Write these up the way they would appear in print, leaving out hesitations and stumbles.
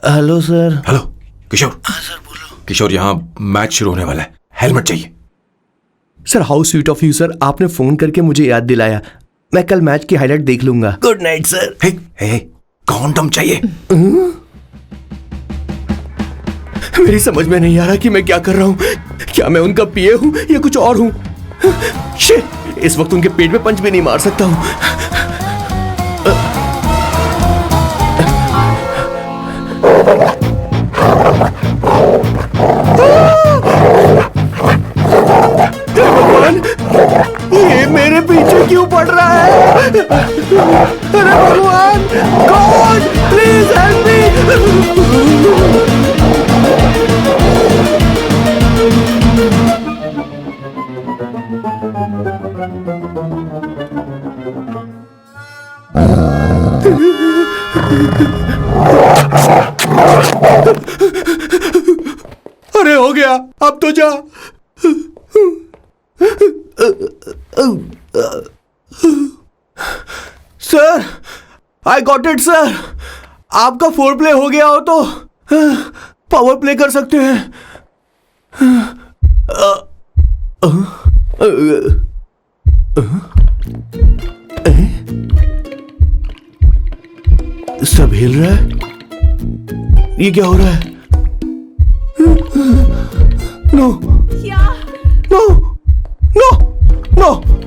Hello sir. Hello किशोर। हाँ sir बोलो। किशोर, यहाँ मैच शुरू होने वाला है, हेलमेट चाहिए। Sir how sweet of you sir, आपने फोन करके मुझे याद दिलाया। मैं कल मैच की हाईलाइट देख लूंगा। Good night sir. Hey hey condom चाहिए। मेरी समझ में नहीं आ रहा कि मैं क्या कर रहा हूँ। क्या मैं उनका पीए हूँ या कुछ और हूँ? शिट, इस वक्त उनके पेट में पंच भी नहीं मार सकता हूँ। भगवान, ये मेरे पीछे क्यों पड़ रहा है? अरे भगवान, गॉड प्लीज हेल्प मी। अरे हो गया, अब तो जा। Sir, I got it sir. आपका फोर प्ले हो गया हो तो पावर प्ले कर सकते हैं। सब हिल रहा है, ये क्या हो रहा है? No no no no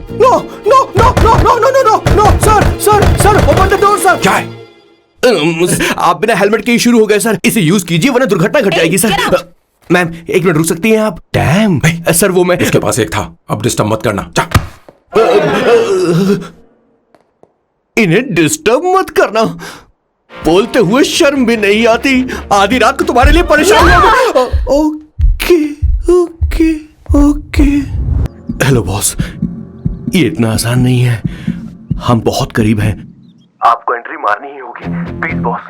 no no no no no no no no no sir sir sir open the door sir. क्या है? आप बिना हेलमेट के ही शुरू हो गए सर। इसे यूज कीजिए वरना दुर्घटना घट जाएगी सर। मैम एक मिनट रुक सकती हैं आप? डैम सर, वो मैं उसके पास एक था, अब डिस्टर्ब मत करना। जा। इन्हें डिस्टर्ब मत करना, बोलते हुए शर्म भी नहीं आती। आधी रात को तुम्हारे लिए परेशान हो। Okay okay okay. Hello boss, ये इतना आसान नहीं है। हम बहुत करीब हैं। आपको एंट्री मारनी ही होगी, please boss.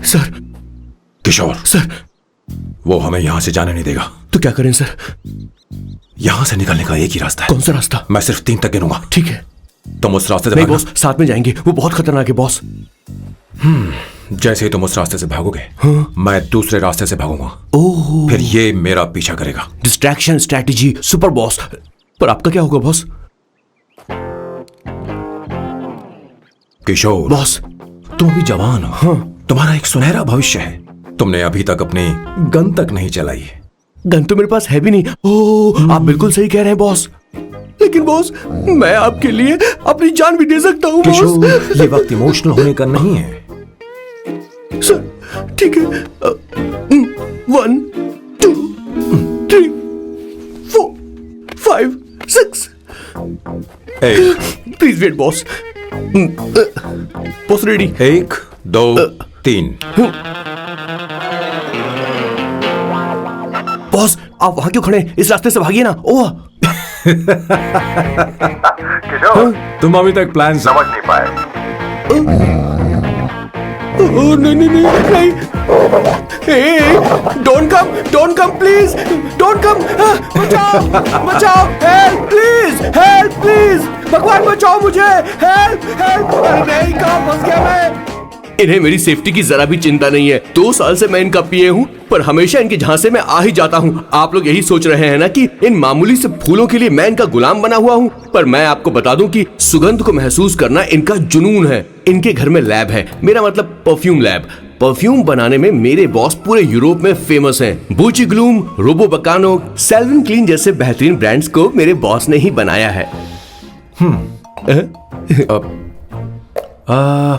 Sir. Kishore sir, वो हमें यहां से जाने नहीं देगा। तो क्या करें सर? यहां से निकलने का एक ही रास्ता है। कौन सा रास्ता? मैं सिर्फ 3 तक गिनूंगा। ठीक है। तुम उस रास्ते से नहीं भागना। बॉस, साथ में जाएंगे, वो बहुत खतरनाक है बॉस। जैसे ही तुम उस रास्ते से भागोगे, मैं दूसरे रास्ते से भागूंगा। ओह, फिर ये मेरा पीछा करेगा। Distraction strategy super boss. पर आपका क्या होगा बॉस? किशोर बॉस, तुम अभी जवान हो। तुम्हारा एक सुनहरा भविष्य है। तुमने अभी तक अपनी गन तक नहीं चलाई। गन तो मेरे पास है भी नहीं। ओह, आप बिल्कुल सही कह रहे हैं बॉस। लेकिन बॉस, मैं आपके लिए अपनी जान भी दे सकता हूँ किशोर, बॉस। ये वक्त इमोशनल होने का नहीं है। सर ठीक है। 1 2 3 4 5 6। Please wait boss. Boss ready? 1 2 3। Boss, आप वहां क्यों खड़े हैं? इस रास्ते से भागिए ना। ओह किशोर, तुम अभी तक प्लान समझ नहीं पाए। नहीं नहीं नहीं नहीं। Don't come please, don't come. बचाओ बचाओ, हेल्प प्लीज, भगवान बचाओ मुझे, हेल्प हेल्प। अरे नहीं, कहाँ फंस गया मैं? इन्हें मेरी सेफ्टी की जरा भी चिंता नहीं है। 2 साल से मैं इनका पीए हूँ, पर हमेशा इनके झांसे में आ ही जाता हूँ। आप लोग यही सोच रहे हैं ना कि इन मामूली से फूलों के लिए मैं इनका गुलाम बना हुआ हूँ, पर मैं आपको बता दूं कि सुगंध को महसूस करना इनका जुनून है। इनके घर में लैब है, मेरा मतलब परफ्यूम लैब। परफ्यूम बनाने में मेरे बॉस पूरे यूरोप में फेमस हैं। बूची ग्लूम, रोबो बकानो, सेल्विन क्लीन जैसे बेहतरीन ब्रांड्स को मेरे बॉस ने ही बनाया है।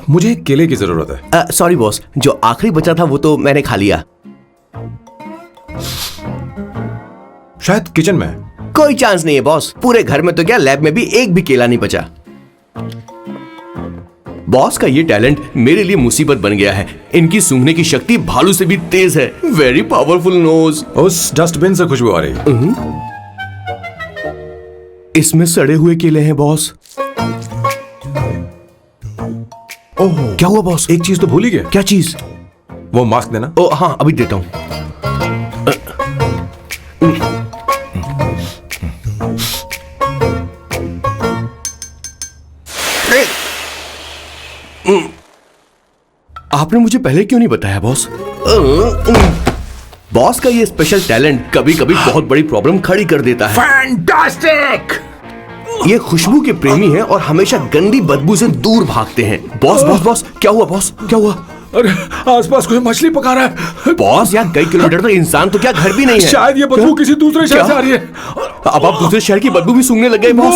मुझे केले की जरूरत है। सॉरी बॉस, जो आखिरी बचा था वो तो मैंने खा लिया। शायद किचन में। कोई चांस नहीं है बॉस। पूरे घर में तो क्या, लैब में भी एक भी केला नहीं बचा। बॉस का ये टैलेंट मेरे लिए मुसीबत बन गया है। इनकी सूंघने की शक्ति भालू से भी तेज है। Very powerful nose. उस डस्टबिन से खुशबू आ रही है। इसमें सड़े हुए केले हैं बॉस। ओह, क्या हुआ बॉस? एक चीज तो भूल ही गया। क्या चीज? वो मास्क देना। ओ हाँ, अभी देता हूं। आपने मुझे पहले क्यों नहीं बताया बॉस? बॉस का ये स्पेशल टैलेंट कभी कभी बहुत बड़ी प्रॉब्लम खड़ी कर देता है। फैंटास्टिक! ये खुशबू के प्रेमी हैं और हमेशा गंदी बदबू से दूर भागते हैं। बॉस बॉस बॉस, क्या हुआ बॉस? क्या हुआ? अरे आसपास कोई मछली पका रहा है। बॉस, यहाँ कई किलोमीटर तक इंसान तो क्या घर भी नहीं है। शायद ये बदबू किसी दूसरे शहर से आ रही है। अब आप दूसरे शहर की बदबू भी सूंघने लग गए बॉस।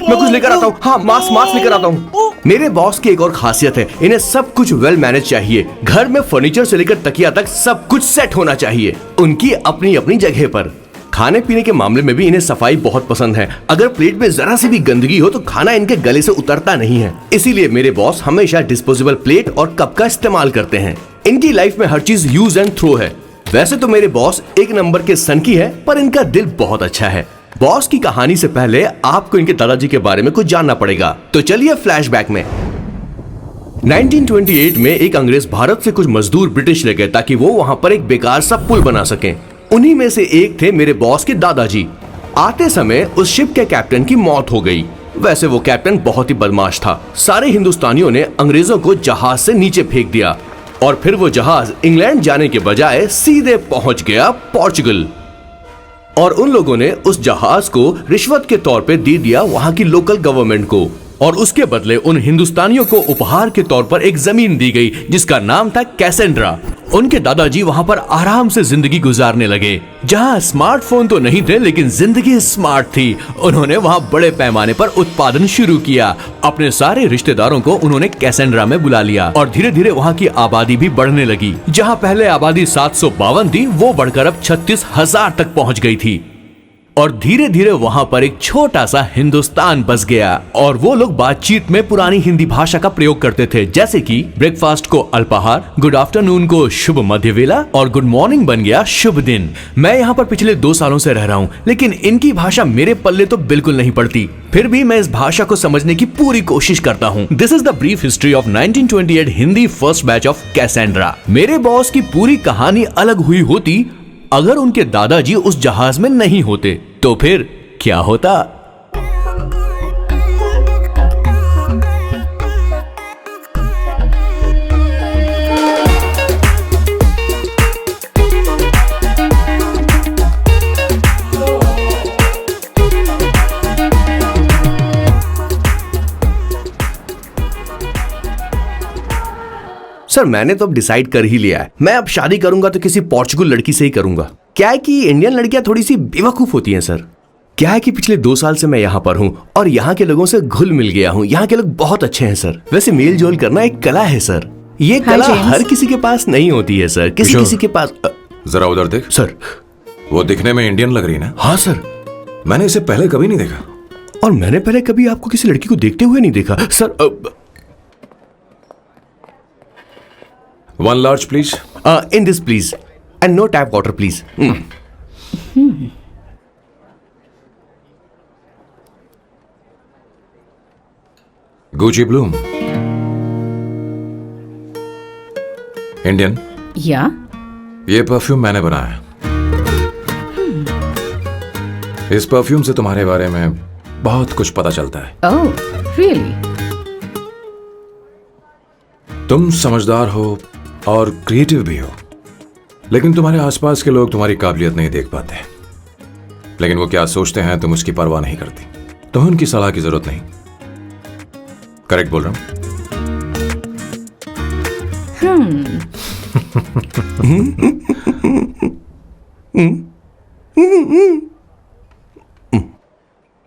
मैं कुछ लेकर आता हूँ। हाँ, मास्क लेकर आता हूँ। मेरे बॉस की एक और खासियत है, इन्हें सब कुछ वेल मैनेज चाहिए। घर में फर्नीचर से लेकर तकिया तक सब कुछ सेट होना चाहिए, उनकी अपनी अपनी जगह पर। खाने पीने के मामले में भी इन्हें सफाई बहुत पसंद है। अगर प्लेट में जरा सी भी गंदगी हो तो खाना इनके गले से उतरता नहीं है। इसीलिए मेरे बॉस हमेशा डिस्पोजेबल प्लेट और कप का इस्तेमाल करते हैं। इनकी लाइफ में हर चीज यूज एंड थ्रो है। वैसे तो मेरे बॉस एक नंबर के सनकी है, पर इनका दिल बहुत अच्छा है। बॉस की कहानी से पहले आपको इनके दादाजी के बारे में कुछ जानना पड़ेगा। तो चलिए फ्लैशबैक में। 1928 में एक अंग्रेज भारत से कुछ मजदूर ब्रिटिश ले गए ताकि वो वहां पर एक बेकार सा पुल बना सकें। उन्हीं में से एक थे मेरे बॉस के दादाजी। आते समय उस शिप के कैप्टन की मौत हो गई। वैसे वो कैप्टन बहुत ही बदमाश था। सारे हिंदुस्तानियों ने अंग्रेजों को जहाज से नीचे फेंक दिया और फिर वो जहाज इंग्लैंड जाने के बजाय सीधे पहुंच गया पोर्चुगल। और उन लोगों ने उस जहाज को रिश्वत के तौर पे दे दिया वहां की लोकल गवर्नमेंट को, और उसके बदले उन हिंदुस्तानियों को उपहार के तौर पर एक जमीन दी गई जिसका नाम था कैसेंड्रा। उनके दादाजी वहां पर आराम से जिंदगी गुजारने लगे, जहां स्मार्टफोन तो नहीं थे लेकिन जिंदगी स्मार्ट थी। उन्होंने वहां बड़े पैमाने पर उत्पादन शुरू किया। अपने सारे रिश्तेदारों को उन्होंने कैसेंड्रा में बुला लिया और धीरे धीरे वहां की आबादी भी बढ़ने लगी। जहां पहले आबादी 752 थी, वो बढ़कर अब 36,000 तक पहुंच गई थी। और धीरे धीरे वहां पर एक छोटा सा हिंदुस्तान बस गया और वो लोग बातचीत में पुरानी हिंदी भाषा का प्रयोग करते थे, जैसे कि ब्रेकफास्ट को अल्पाहार, गुड आफ्टरनून को शुभ मध्यवेला और गुड मॉर्निंग बन गया शुभ दिन। मैं यहाँ पर पिछले 2 सालों से रह रहा हूँ, लेकिन इनकी भाषा मेरे पल्ले तो बिल्कुल नहीं पड़ती। फिर भी मैं इस भाषा को समझने की पूरी कोशिश करता हूँ। This is the brief history of 1928 Hindi first batch of Cassandra. मेरे बॉस की पूरी कहानी अलग हुई होती अगर उनके दादाजी उस जहाज में नहीं होते, तो फिर क्या होता? सर, मैंने तो अब डिसाइड कर ही लिया है। मैं अब शादी करूंगा तो किसी पोर्चुगल लड़की से ही करूंगा। क्या है कि इंडियन लड़कियां थोड़ी सी बेवकूफ होती हैं सर। क्या है कि पिछले 2 साल से मैं यहाँ पर हूँ और यहाँ के लोगों से घुल मिल गया हूँ। यहाँ के लोग बहुत अच्छे हैं सर। वैसे मेल जोल करना एक कला है सर। ये कला हर किसी के पास नहीं होती है सर। किसी के पास। जरा उधर देख सर। वो दिखने में इंडियन लग रही है ना? हाँ सर। मैंने इसे पहले कभी नहीं देखा। और मैंने पहले कभी आपको किसी लड़की को देखते हुए नहीं देखा sir. One large, please. In this, please. And no tap water, please. Gucci Bloom. Indian. Yeah. ये परफ्यूम मैंने बनाया। इस परफ्यूम से तुम्हारे बारे में बहुत कुछ पता चलता है। Oh, really? तुम समझदार हो और क्रिएटिव भी हो, लेकिन तुम्हारे आसपास के लोग तुम्हारी काबिलियत नहीं देख पाते। लेकिन वो क्या सोचते हैं तुम उसकी परवाह नहीं करती। तुम्हें उनकी सलाह की जरूरत नहीं। करेक्ट बोल रहा हूं?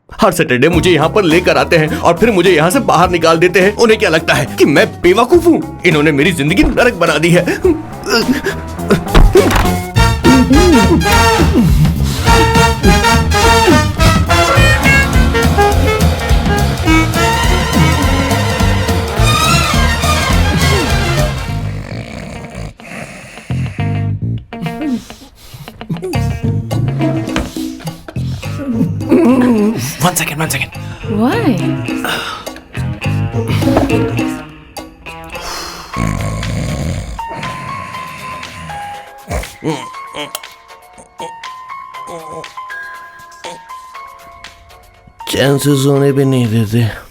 हर सैटरडे मुझे यहाँ पर लेकर आते हैं और फिर मुझे यहाँ से बाहर निकाल देते हैं। उन्हें क्या लगता है कि मैं बेवकूफ हूँ? इन्होंने मेरी जिंदगी नरक बना दी है। One second Why? चांसेस होने भी नहीं देते.